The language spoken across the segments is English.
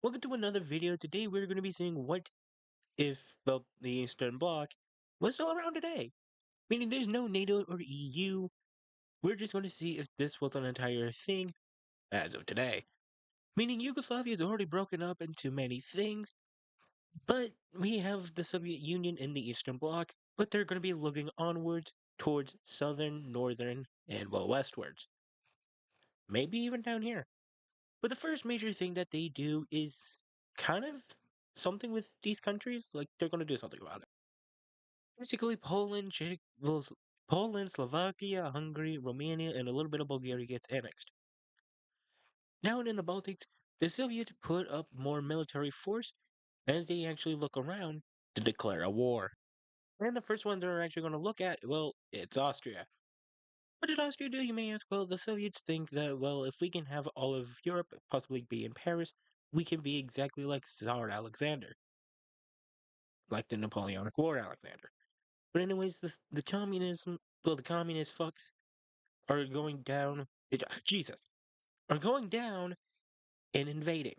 Welcome to another video. Today we're going to be seeing what if, well, the Eastern Bloc was still around today. Meaning there's no NATO or EU. We're just going to see if this was an entire thing as of today. Meaning Yugoslavia is already broken up into many things, but we have the Soviet Union in the Eastern Bloc, but they're going to be looking onwards towards southern, northern, and well, westwards. Maybe even down here. But the first major thing that they do is kind of something with these countries. Like they're going to do something about it. Basically, Poland, Slovakia, Hungary, Romania, and a little bit of Bulgaria gets annexed. Now in the Baltics, the Soviets put up more military force as they actually look around to declare a war. And the first one they're actually going to look at, well, it's Austria. What did Austria do, you may ask? Well, the Soviets think that, well, if we can have all of Europe possibly be in Paris, we can be exactly like Tsar Alexander, like the Napoleonic War Alexander. But anyways, the communism, well, the communist fucks are going down. Jesus, are going down and invading.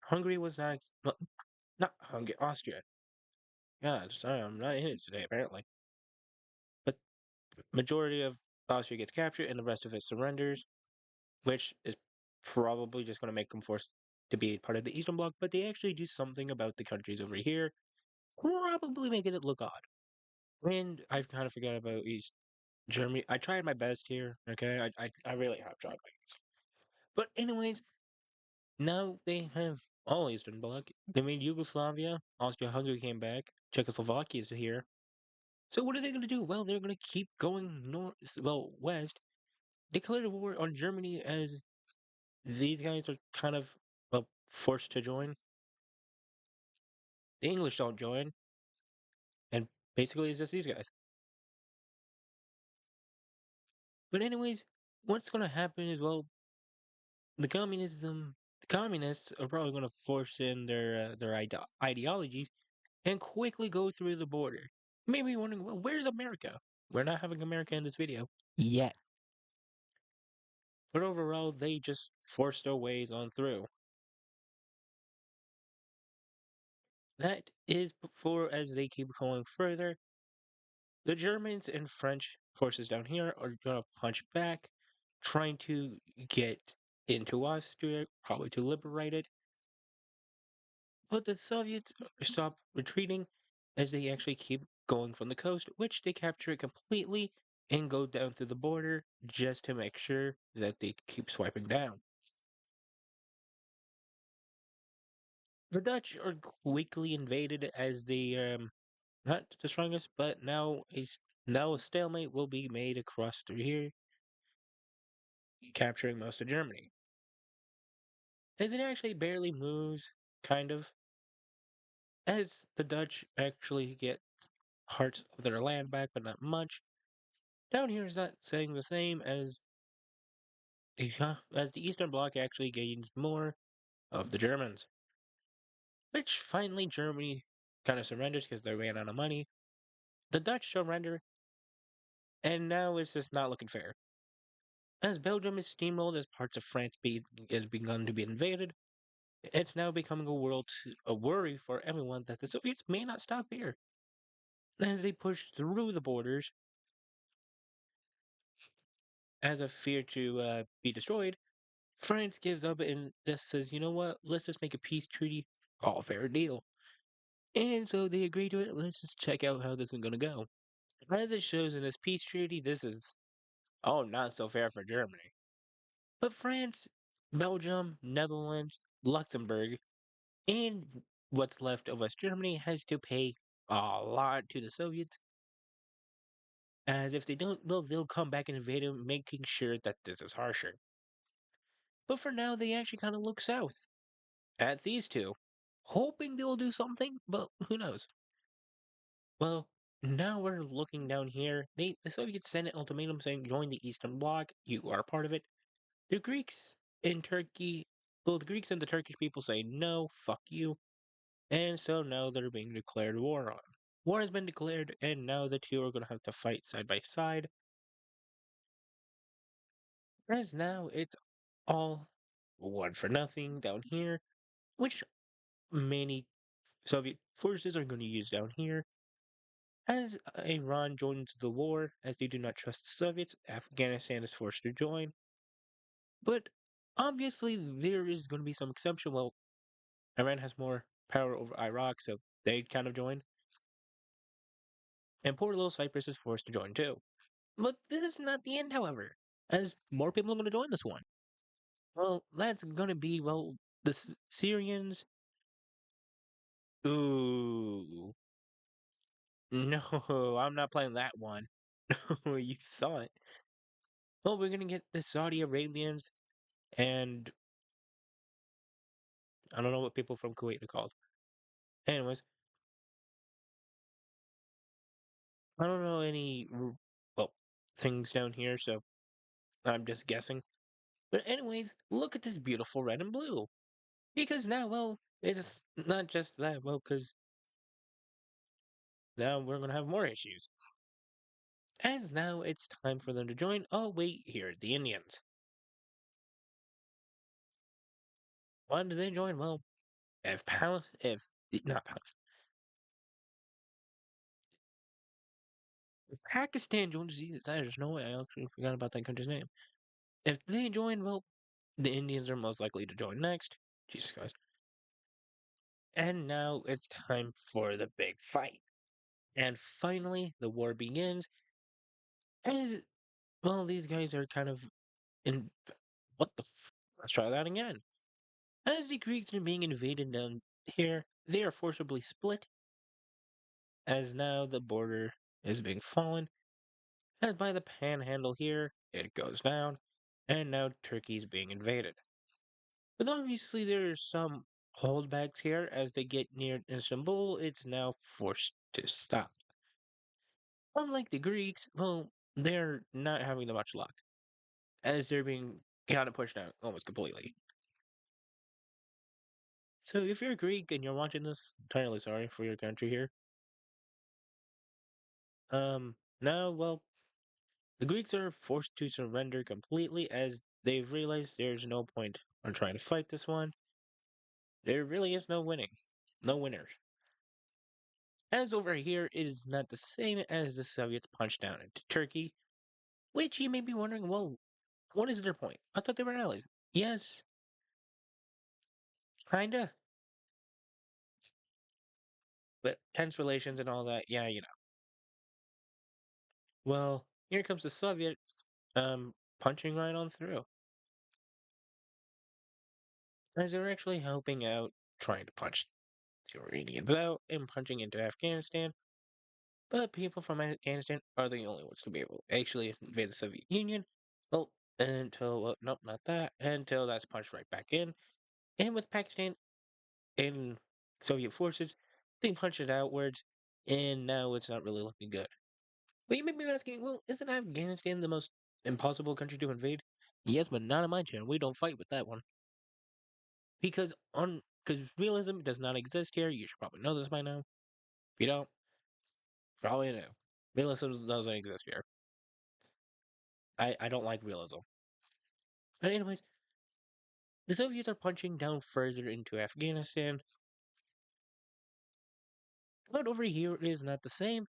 Hungary was not, well, not Hungary, Austria. God, sorry, I'm not in it today apparently. But majority of Austria gets captured, and the rest of it surrenders, which is probably just going to make them forced to be part of the Eastern Bloc. But they actually do something about the countries over here, probably making it look odd. And I've kind of forgot about East Germany. I tried my best here. Okay, I really have tried my best. But anyways, now they have all Eastern Bloc. They made Yugoslavia, Austria-Hungary came back, Czechoslovakia is here. So what are they going to do? Well, they're going to keep going north, well, west, declare a war on Germany as these guys are kind of well, forced to join. The English don't join, and basically it's just these guys. But anyways, what's going to happen is well, the communists are probably going to force in their ideologies and quickly go through the border. You may be wondering, well, where's America? We're not having America in this video yet. But overall, they just forced their ways on through. That is before, as they keep going further, the Germans and French forces down here are going to punch back, trying to get into Austria, probably to liberate it. But the Soviets stop retreating as they actually keep going from the coast, which they capture it completely and go down through the border just to make sure that they keep swiping down. The Dutch are quickly invaded as they not the strongest, but now a stalemate will be made across through here, capturing most of Germany. As it actually barely moves, kind of, as the Dutch actually get parts of their land back, but not much. Down here is not saying the same as the Eastern Bloc actually gains more of the Germans, which finally Germany kind of surrenders because they ran out of money. The Dutch surrender, and now it's just not looking fair. As Belgium is steamrolled as parts of has begun to be invaded, it's now becoming a worry for everyone that the Soviets may not stop here. As they push through the borders, as a fear to be destroyed, France gives up and just says, you know what, let's just make a peace treaty, all fair deal. And so they agree to it. Let's just check out how this is going to go. As it shows in this peace treaty, this is, oh, not so fair for Germany. But France, Belgium, Netherlands, Luxembourg, and what's left of West Germany has to pay a lot to the Soviets. As if they don't, well, they'll come back and invade them, making sure that this is harsher. But for now, they actually kind of look south at these two, hoping they'll do something, but who knows? Well, now we're looking down here. The Soviets sent an ultimatum saying, join the Eastern Bloc, you are part of it. The Greeks in Turkey, well, the Greeks and the Turkish people say, no, fuck you. And so now they're being declared war on. War has been declared, and now the two are going to have to fight side by side. As now it's all one for nothing down here. which many Soviet forces are going to use down here. As Iran joins the war, as they do not trust the Soviets, Afghanistan is forced to join. But obviously, there is going to be some exception. Well, Iran has more power over Iraq, so they kind of join. And poor little Cyprus is forced to join too. But this is not the end, however, as more people are going to join this one. Well, that's going to be, well, the Syrians. Ooh, no, I'm not playing that one. No, you thought. Well, we're going to get the Saudi Arabians and I don't know what people from Kuwait are called. Anyways, I don't know any, well, things down here, so I'm just guessing. But anyways, look at this beautiful red and blue. Because now, well, it's not just that, well, because now we're going to have more issues. As now it's time for them to join. Oh, wait, here, the Indians. Why did they join? Well, if not Palace, if Pakistan joins, Jesus, there's no way I actually forgot about that country's name. If they join, well, the Indians are most likely to join next. Jesus Christ. And now it's time for the big fight. And finally, the war begins. As well, these guys are kind of in. What the? Let's try that again. As the Greeks are being invaded down here, they are forcibly split. As now the border is being fallen. As by the panhandle here, it goes down. And now Turkey's being invaded. But obviously, there's some holdbacks here. As they get near Istanbul, it's now forced to stop. Unlike the Greeks, well, they're not having that much luck, as they're being kind of pushed out almost completely. So if you're Greek and you're watching this, entirely sorry for your country here. Now, well, the Greeks are forced to surrender completely as they've realized there's no point on trying to fight this one. There really is no winning, no winners. As over here, it is not the same as the Soviets punched down into Turkey, which you may be wondering, well, what is their point? I thought they were allies. Yes, kinda. But tense relations and all that, yeah, you know. Well, here comes the Soviets, punching right on through. As they were actually helping out, trying to punch the Iranians out and punching into Afghanistan. But people from Afghanistan are the only ones to be able to actually invade the Soviet Union. Well, until, well, nope, not that, until that's punched right back in. And with Pakistan and Soviet forces, they punched it outwards, and now it's not really looking good. But you may be asking, well, isn't Afghanistan the most impossible country to invade? Yes, but not in my channel. We don't fight with that one. Because realism does not exist here. You should probably know this by now. If you don't, probably know. Realism doesn't exist here. I don't like realism. But anyways, the Soviets are punching down further into Afghanistan. But over here it is not the same,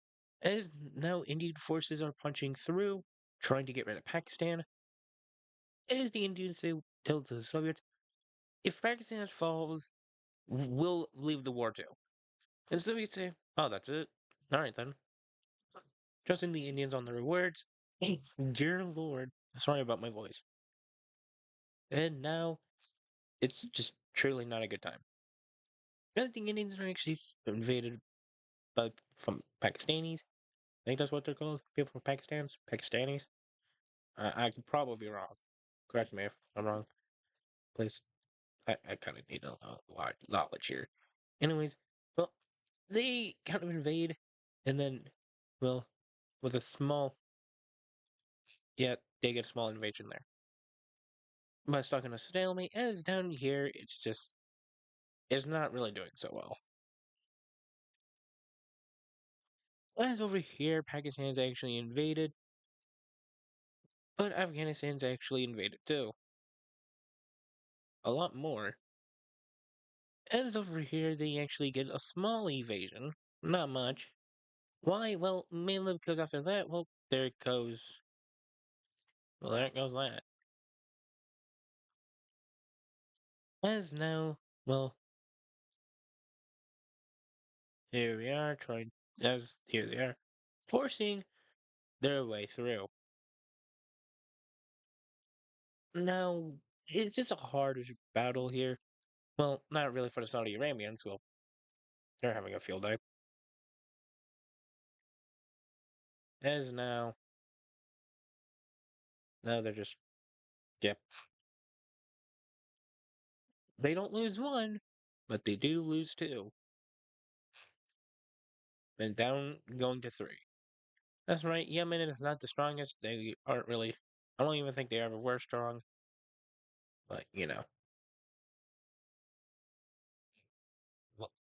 as now Indian forces are punching through, trying to get rid of Pakistan. As the Indians say, tell the Soviets, if Pakistan falls, we'll leave the war too. And the Soviets say, oh, that's it. All right then. Trusting the Indians on their words. Dear Lord, sorry about my voice. And now it's just truly not a good time. Because the Indians are actually invaded by from Pakistanis. I think that's what they're called. People from Pakistanis. I could probably be wrong. Correct me if I'm wrong. Please. I kind of need a lot knowledge here. Anyways, well, they kind of invade, and then, well, with a small, yeah, they get a small invasion there. But stuck in a stalemate, as down here, it's not really doing so well. As over here, Pakistan's actually invaded, but Afghanistan's actually invaded too. A lot more. As over here, they actually get a small evasion. Not much. Why? Well, mainly because after that, well, there it goes. Well, there goes that. As now, well, here we are trying, as here they are, forcing their way through. Now, is this a harder battle here? Well, not really for the Saudi Arabians. Well, they're having a field day. As now they're just, yep. They don't lose one, but they do lose two. And down going to three. That's right, Yemen is not the strongest. They aren't really, I don't even think they ever were strong. But,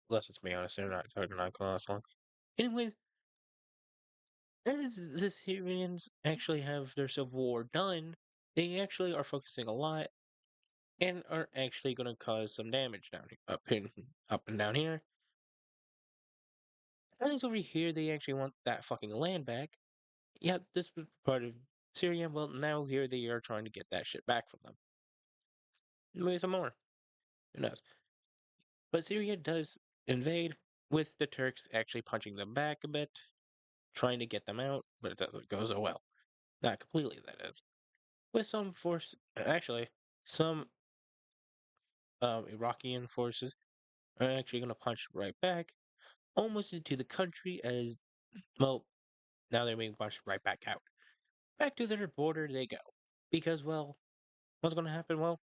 let's just be honest, they're not going to last long. Anyways, as the Syrians actually have their civil war done, they actually are focusing a lot and are actually going to cause some damage down here, up and down here. As over here, they actually want that fucking land back. Yeah, this was part of Syria. Well, now here they are trying to get that shit back from them. Maybe some more. Who knows? But Syria does invade, with the Turks actually punching them back a bit, trying to get them out, but it doesn't go so well. Not completely, that is. With some force, actually, some Iraqian forces are actually going to punch right back, almost into the country as, well, now they're being punched right back out. Back to their border they go. Because, well, what's going to happen? Well,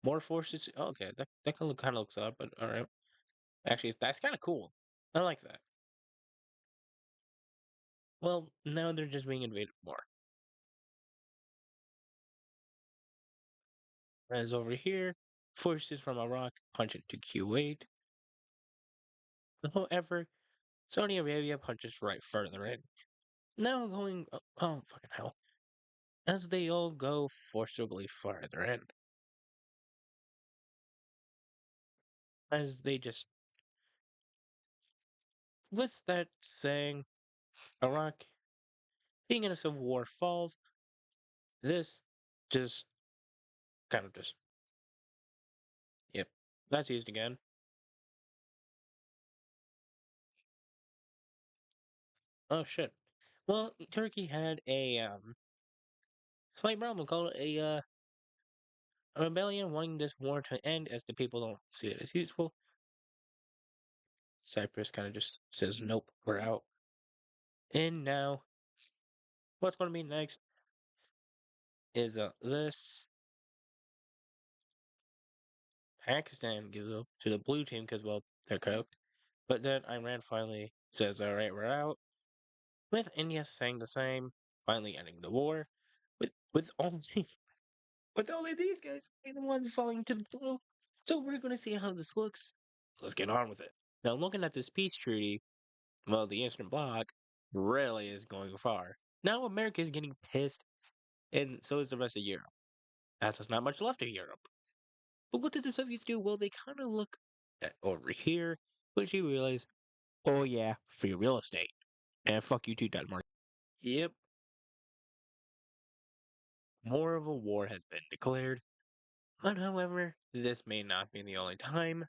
more forces. Oh, okay, that kind of looks odd, but alright. Actually, that's kind of cool. I like that. Well, now they're just being invaded more. As over here, forces from Iraq punch into Kuwait. However, Saudi Arabia punches right further in. Now going, oh fucking hell, as they all go forcibly farther in. As they just, with that saying, Iraq being in a civil war falls, this just kind of just, yep, that's used again. Oh shit. Well, Turkey had a slight problem called a rebellion wanting this war to end as the people don't see it as useful. Cyprus kind of just says, nope, we're out. And now, what's going to be next is this Pakistan gives up to the blue team because, well, they're cooked. But then Iran finally says, all right, we're out. With India saying the same, finally ending the war. With all with all of these guys being the ones falling to the blue. So we're going to see how this looks. Let's get on with it. Now, looking at this peace treaty, well, the Eastern Bloc really is going far. Now America is getting pissed, and so is the rest of Europe. As there's not much left of Europe. But what did the Soviets do? Well, they kind of look over here, which you realize, oh yeah, free real estate. And fuck you too, Denmark. Yep, more of a war has been declared. But however, this may not be the only time,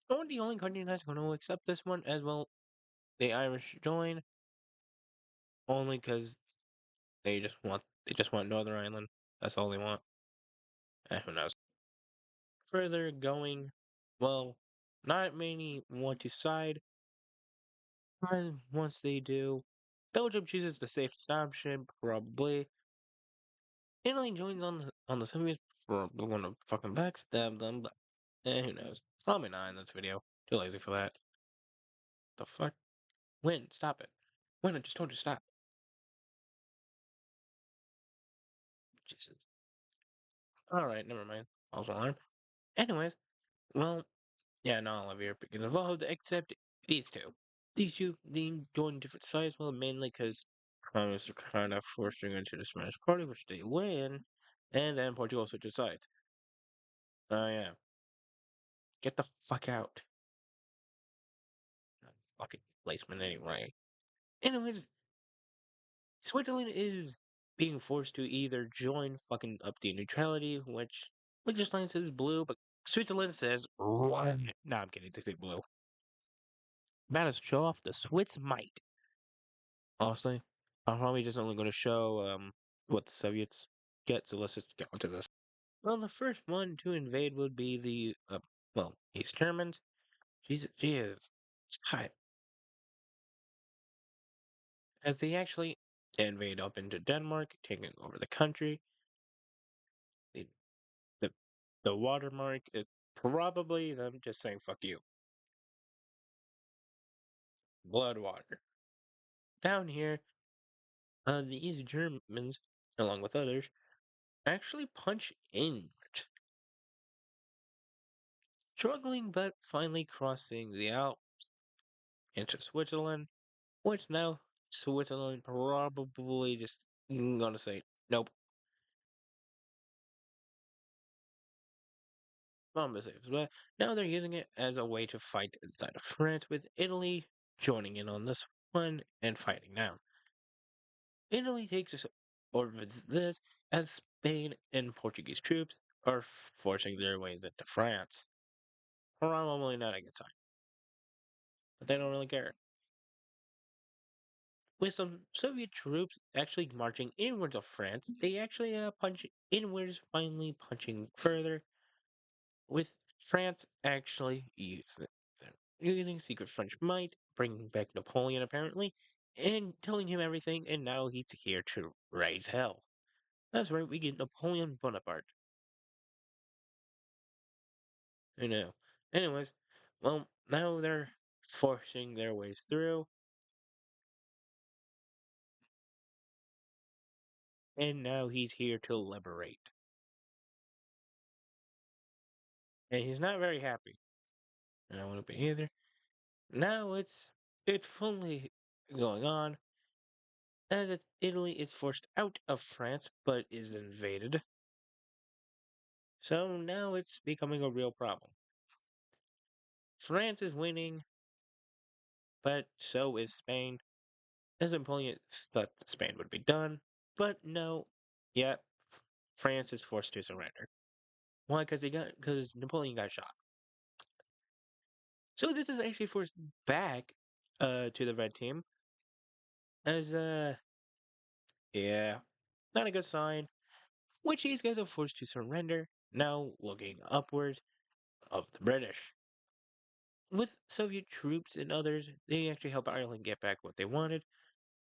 or the only country that's going to accept this one as well. The Irish join only because they just want Northern Ireland. That's all they want. Who knows? Further going, well, not many want to side. And once they do, Belgium chooses the safest option, probably. Italy joins on the semis, probably want to fucking backstab them, but who knows? Probably not in this video. Too lazy for that. The fuck? Win, stop it. Win, I just told you to stop. Jesus. Alright, never mind. False alarm. Anyways, well, yeah, not all of Europe is involved except these two. These two, they join different sides, well, mainly because communists are kind of forcing into the Spanish Party, which they win, and then Portugal switches sides. Oh, yeah. Get the fuck out. fucking placement anyway. Anyways, Switzerland is being forced to either join fucking up the neutrality, which Liechtenstein says blue, but Switzerland says red. No, I'm kidding. They say blue. About to show off the Swiss might. Honestly, I'm probably just only going to show what the Soviets get. So let's just get onto this. Well, the first one to invade would be the East Germans. Jesus, God, as they actually invade up into Denmark, taking over the country. The the, the watermark is probably them just saying "fuck you." Blood water. Down here, the East Germans, along with others, actually punch inward, struggling but finally crossing the Alps into Switzerland, which now Switzerland probably just gonna say nope. Bomb saves, but now they're using it as a way to fight inside of France, with Italy joining in on this one and fighting now. Italy takes us over this as Spain and Portuguese troops are forcing their ways into France. Probably not a good sign, but they don't really care. With some Soviet troops actually marching inwards of France, they actually punch inwards, finally punching further, with France actually using secret French might, bringing back Napoleon apparently, and telling him everything, and now he's here to raise hell. That's right, we get Napoleon Bonaparte. I know. Anyways, well, now they're forcing their ways through, and now he's here to liberate. And he's not very happy. And I wouldn't be either. Now it's fully going on, as Italy is forced out of France but is invaded. So now it's becoming a real problem. France is winning, but so is Spain. As Napoleon thought Spain would be done, but no. Yeah, France is forced to surrender. Why? Because Napoleon got shot. So this is actually forced back to the red team as yeah, not a good sign. Which these guys are forced to surrender, now looking upwards of the British. With Soviet troops and others, they actually help Ireland get back what they wanted,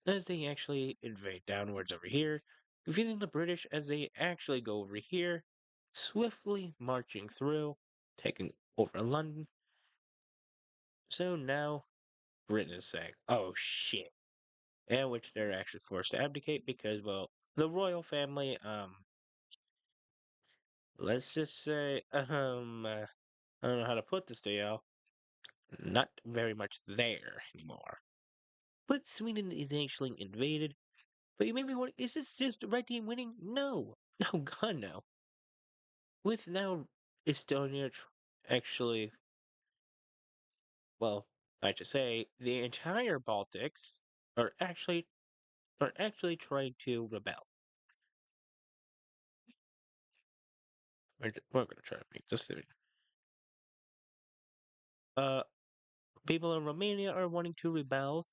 as they actually invade downwards over here, confusing the British as they actually go over here, swiftly marching through, taking over London. So now Britain is saying, oh shit. And which they're actually forced to abdicate because, well, the royal family, let's just say, I don't know how to put this to y'all, not very much there anymore. But Sweden is actually invaded. But you may be wondering, is this just the red team winning? No. No, God, no. With now Estonia actually, well, I should say, the entire Baltics are actually trying to rebel. We're gonna try to make this soon. Uh, people in Romania are wanting to rebel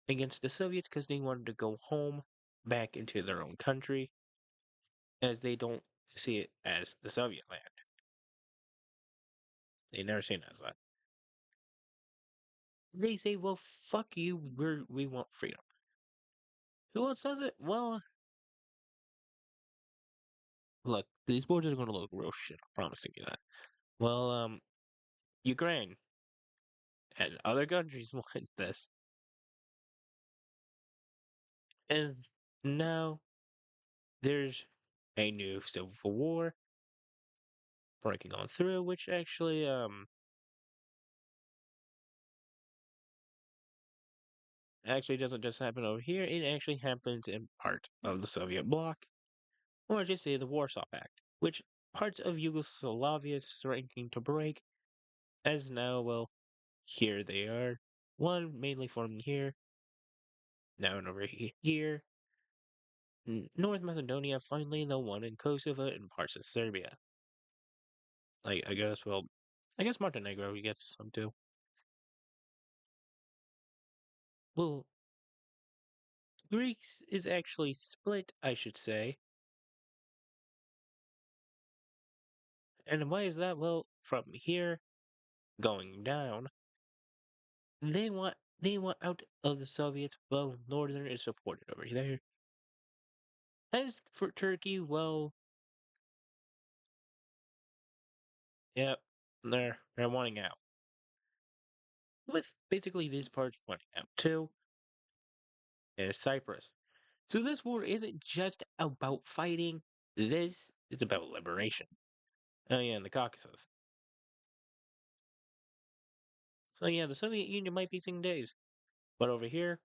against the Soviets because they wanted to go home, back into their own country, as they don't see it as the Soviet land. They never seen it as that. They say, "Well, fuck you. We want freedom." Who else does it? Well, look, these borders are going to look real shit. I'm promising you that. Well, Ukraine and other countries want this, and now there's a new civil war breaking on through, which actually doesn't just happen over here. It actually happens in part of the Soviet bloc, or just say the Warsaw Pact, which parts of Yugoslavia is starting to break, as now, well, here they are. one mainly forming here, now and over here. North Macedonia, finally the one in Kosovo and parts of Serbia. I guess, well, I guess Montenegro gets some too. Well, Greece is actually split, I should say. And why is that? Well, from here going down, they want out of the Soviets. Well, Northern is supported over there. As for Turkey, well, yeah, they're wanting out. With basically these parts wanting out too, and Cyprus. So this war isn't just about fighting. This is about liberation. Oh yeah, in the Caucasus. So yeah, the Soviet Union might be seeing days, but over here,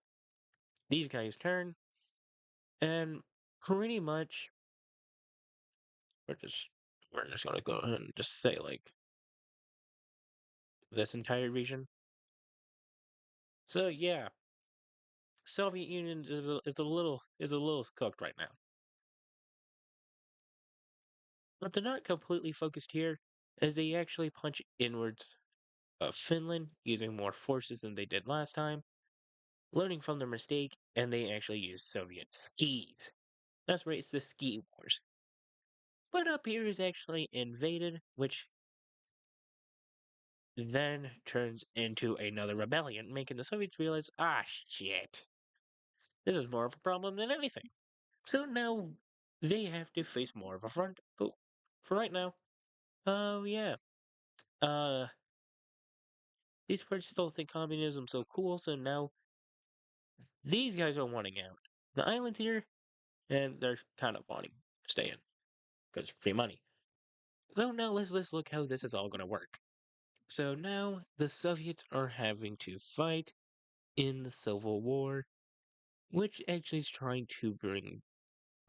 these guys turn, and pretty much we're just we're just gonna go ahead and just say like this entire region. So yeah, Soviet Union is a little cooked right now, but they're not completely focused here, as they actually punch inwards of Finland using more forces than they did last time, learning from their mistake, and they actually use Soviet skis. That's right, it's the ski wars. But up here is actually invaded, which then turns into another rebellion, making the Soviets realize, ah, shit, this is more of a problem than anything. So now they have to face more of a front. But for right now, oh yeah, uh, these parts still think communism's so cool, so now these guys are wanting out. The islands here, and they're kind of wanting to stay in because free money. So now let's look how this is all going to work. So now the Soviets are having to fight in the Civil War, which actually is trying to bring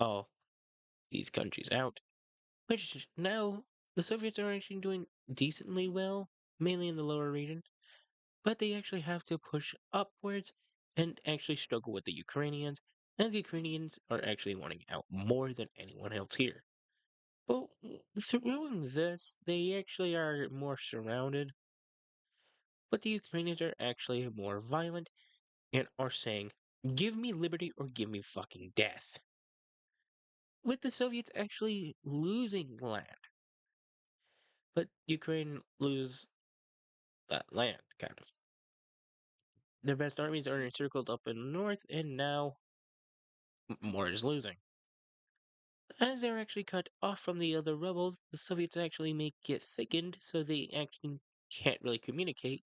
all these countries out. Which now the Soviets are actually doing decently well, mainly in the lower region, but they actually have to push upwards and actually struggle with the Ukrainians, as the Ukrainians are actually wanting out more than anyone else here. But through this, they actually are more surrounded, but the Ukrainians are actually more violent and are saying, give me liberty or give me fucking death. With the Soviets actually losing land, but Ukraine loses that land, kind of. Their best armies are encircled up in the north, and now more is losing. As they're actually cut off from the other rebels, the Soviets actually make it thickened so they actually can't really communicate.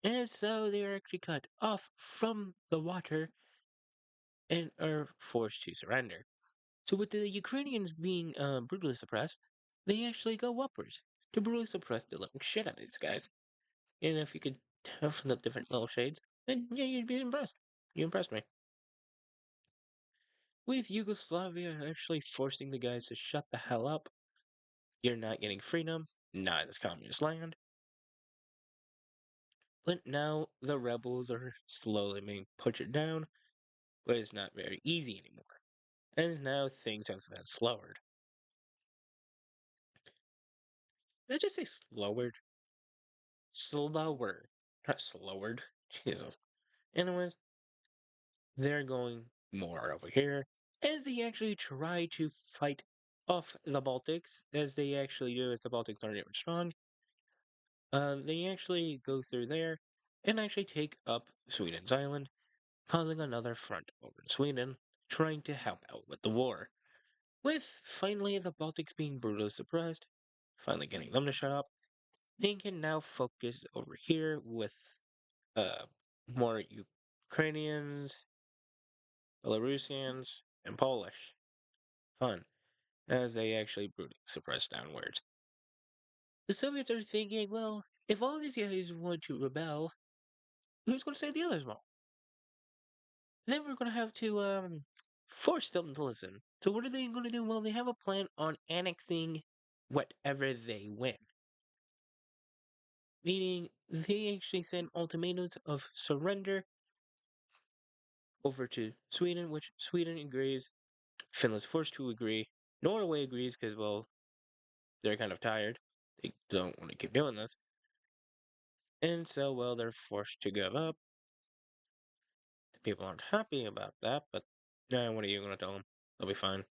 And so they are actually cut off from the water and are forced to surrender. So with the Ukrainians being brutally suppressed, they actually go upwards to brutally suppress the living shit out of these guys. And if you could tell from the different little shades, then yeah, you'd be impressed. You impressed me. With Yugoslavia actually forcing the guys to shut the hell up, you're not getting freedom, not this communist land. But now the rebels are slowly being pushed down, but it's not very easy anymore. As now things have been slowered. Did I just say slowered? Slower. Not slowered. Jesus. Anyways, they're going more over here as they actually try to fight off the Baltics, as they actually do, as the Baltics aren't even strong. They actually go through there and actually take up Sweden's island, causing another front over in Sweden, trying to help out with the war. With finally the Baltics being brutally suppressed, finally getting them to shut up, they can now focus over here with uh, more Ukrainians, Belarusians, and Polish. Fun, as they actually brutally suppress downwards. The Soviets are thinking, well, if all these guys want to rebel, who's going to say the others won't? Then we're going to have to force them to listen. So what are they going to do? Well, they have a plan on annexing whatever they win. meaning they actually sent ultimatums of surrender over to Sweden, which Sweden agrees. Finland's forced to agree. Norway agrees because, well, they're kind of tired. They don't want to keep doing this. And so, well, they're forced to give up. The people aren't happy about that, but what are you going to tell them? They'll be fine,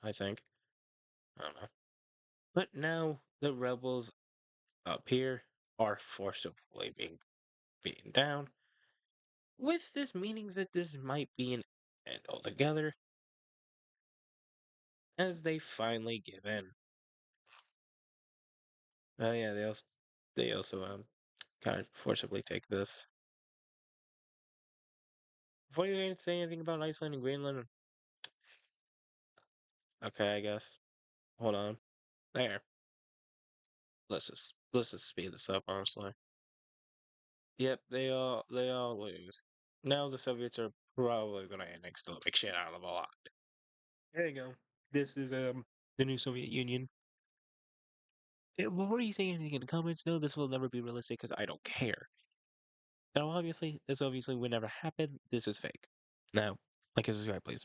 I think. I don't know. But now the rebels up here are forcibly being beaten down, with this meaning that this might be an end altogether, as they finally give in. Oh yeah, they also kind of forcibly take this. Before you even say anything about Iceland and Greenland, okay, I guess. Hold on. There. Let's just speed this up, honestly. Yep, they all lose. Now the Soviets are probably gonna annex the living shit out of a lot. There you go. This is the new Soviet Union. Before you say anything in the comments, no, this will never be realistic because I don't care. Now, obviously, this obviously would never happen. This is fake. Now, like and subscribe, please.